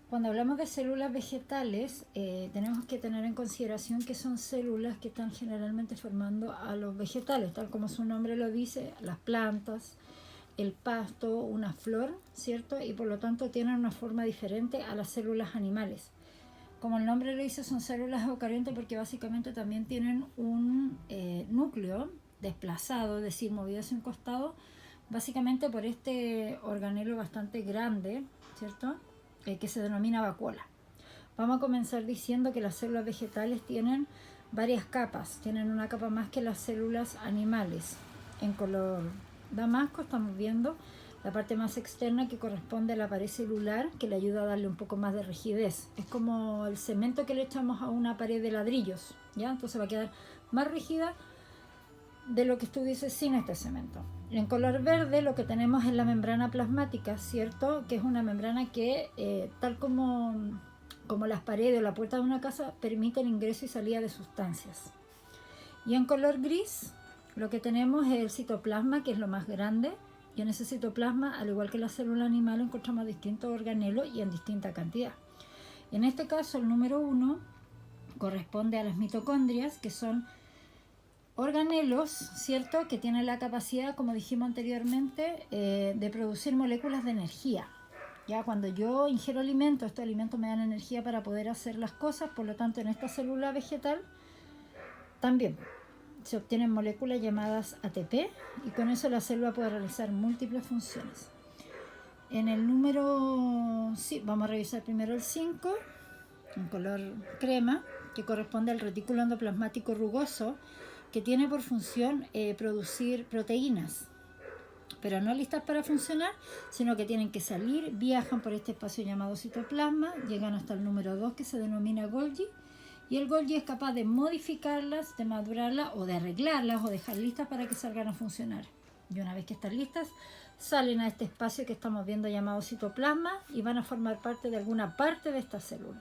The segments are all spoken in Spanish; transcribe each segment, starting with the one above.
Cuando hablamos de células vegetales, tenemos que tener en consideración que son células que están generalmente formando a los vegetales, tal como su nombre lo dice, las plantas, el pasto, una flor, ¿cierto? Y por lo tanto tienen una forma diferente a las células animales. Como el nombre lo dice, son células eucariontas porque básicamente también tienen un núcleo desplazado, es decir, movido hacia un costado, básicamente por este organelo bastante grande, ¿cierto? Que se denomina vacuola. Vamos a comenzar diciendo que las células vegetales tienen varias capas, tienen una capa más que las células animales. En color damasco estamos viendo la parte más externa que corresponde a la pared celular, que le ayuda a darle un poco más de rigidez. Es como el cemento que le echamos a una pared de ladrillos, ¿ya? Entonces va a quedar más rígida de lo que estuviese sin este cemento. En color verde lo que tenemos es la membrana plasmática, ¿cierto? Que es una membrana que, tal como las paredes o la puerta de una casa, permite el ingreso y salida de sustancias. Y en color gris lo que tenemos es el citoplasma, que es lo más grande, y en ese citoplasma, al igual que la célula animal, encontramos distintos organelos y en distinta cantidad. Y en este caso el número 1 corresponde a las mitocondrias, que son organelos, ¿cierto?, que tienen la capacidad, como dijimos anteriormente, de producir moléculas de energía. Ya cuando yo ingiero alimentos, estos alimentos me dan energía para poder hacer las cosas, por lo tanto en esta célula vegetal también se obtienen moléculas llamadas ATP y con eso la célula puede realizar múltiples funciones. En el número, sí, vamos a revisar primero el 5, en color crema, que corresponde al retículo endoplasmático rugoso, que tiene por función producir proteínas, pero no listas para funcionar, sino que tienen que salir, viajan por este espacio llamado citoplasma, llegan hasta el número 2 que se denomina Golgi, y el Golgi es capaz de modificarlas, de madurarlas o de arreglarlas o dejar listas para que salgan a funcionar. Y una vez que están listas, salen a este espacio que estamos viendo llamado citoplasma y van a formar parte de alguna parte de esta célula.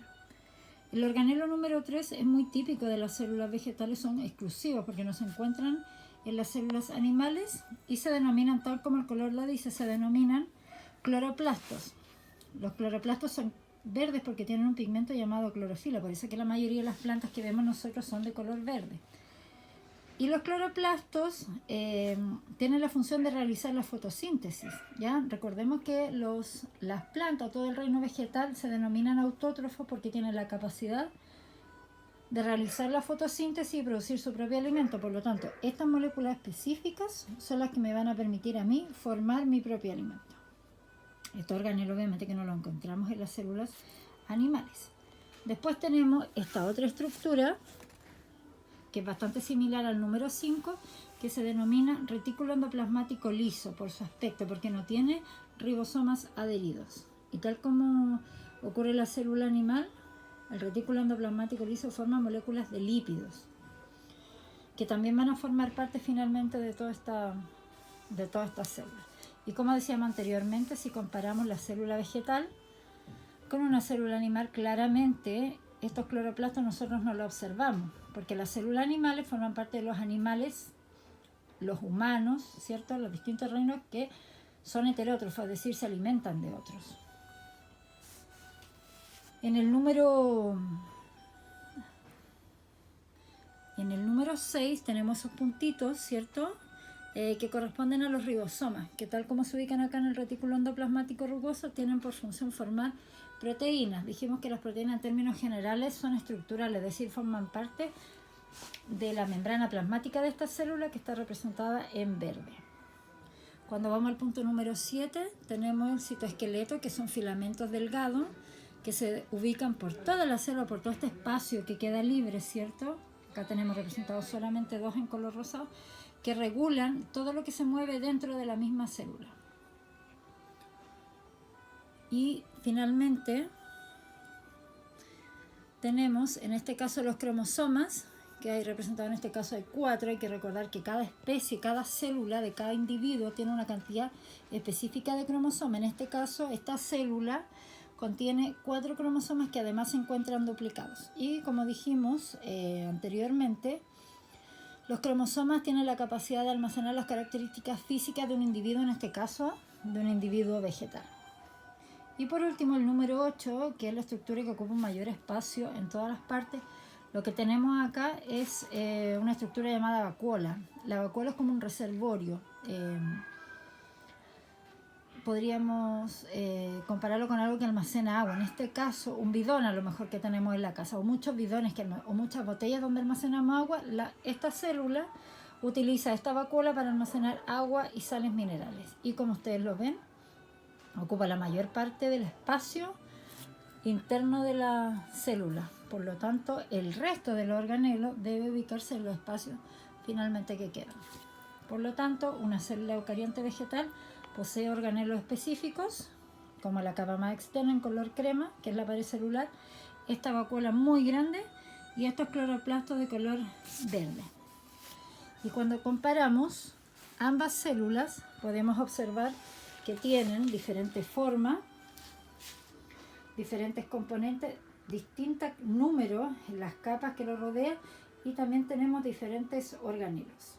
El organelo número 3 es muy típico de las células vegetales, son exclusivos porque no se encuentran en las células animales y se denominan, tal como el color lo dice, se denominan cloroplastos. Los cloroplastos son verdes porque tienen un pigmento llamado clorofila, por eso que la mayoría de las plantas que vemos nosotros son de color verde. Y los cloroplastos tienen la función de realizar la fotosíntesis, ¿ya? Recordemos que las plantas, todo el reino vegetal, se denominan autótrofos porque tienen la capacidad de realizar la fotosíntesis y producir su propio alimento. Por lo tanto, estas moléculas específicas son las que me van a permitir a mí formar mi propio alimento. Este organelo obviamente que no lo encontramos en las células animales. Después tenemos esta otra estructura que es bastante similar al número 5, que se denomina retículo endoplasmático liso por su aspecto, porque no tiene ribosomas adheridos. Y tal como ocurre en la célula animal, el retículo endoplasmático liso forma moléculas de lípidos, que también van a formar parte finalmente de toda esta célula. Y como decíamos anteriormente, si comparamos la célula vegetal con una célula animal, claramente estos cloroplastos nosotros no los observamos, porque las células animales forman parte de los animales, los humanos, ¿cierto?, los distintos reinos que son heterótrofos, es decir, se alimentan de otros. En el número 6 tenemos esos puntitos, ¿cierto?, que corresponden a los ribosomas, que tal como se ubican acá en el retículo endoplasmático rugoso, tienen por función formar proteínas. Dijimos que las proteínas en términos generales son estructurales, es decir, forman parte de la membrana plasmática de esta célula que está representada en verde. Cuando vamos al punto número 7, tenemos el citoesqueleto, que son filamentos delgados que se ubican por toda la célula, por todo este espacio que queda libre, ¿cierto? Acá tenemos representados solamente 2 en color rosado, que regulan todo lo que se mueve dentro de la misma célula. Y finalmente tenemos en este caso los cromosomas, que hay representados en este caso hay 4. Hay que recordar que cada especie, cada célula de cada individuo tiene una cantidad específica de cromosomas. En este caso esta célula contiene 4 cromosomas que además se encuentran duplicados. Y como dijimos anteriormente, los cromosomas tienen la capacidad de almacenar las características físicas de un individuo, en este caso de un individuo vegetal. Y por último, el número 8, que es la estructura que ocupa un mayor espacio en todas las partes. Lo que tenemos acá es una estructura llamada vacuola. La vacuola es como un reservorio. Podríamos compararlo con algo que almacena agua. En este caso, un bidón a lo mejor que tenemos en la casa, o muchos bidones o muchas botellas donde almacenamos agua. Esta célula utiliza esta vacuola para almacenar agua y sales minerales. Y como ustedes lo ven, ocupa la mayor parte del espacio interno de la célula. Por lo tanto, el resto del organelo debe ubicarse en los espacios finalmente que quedan. Por lo tanto, una célula eucarionte vegetal posee organelos específicos, como la capa más externa en color crema, que es la pared celular, esta vacuola muy grande y estos cloroplastos de color verde. Y cuando comparamos ambas células, podemos observar que tienen diferentes formas, diferentes componentes, distintos números en las capas que lo rodean y también tenemos diferentes organelos.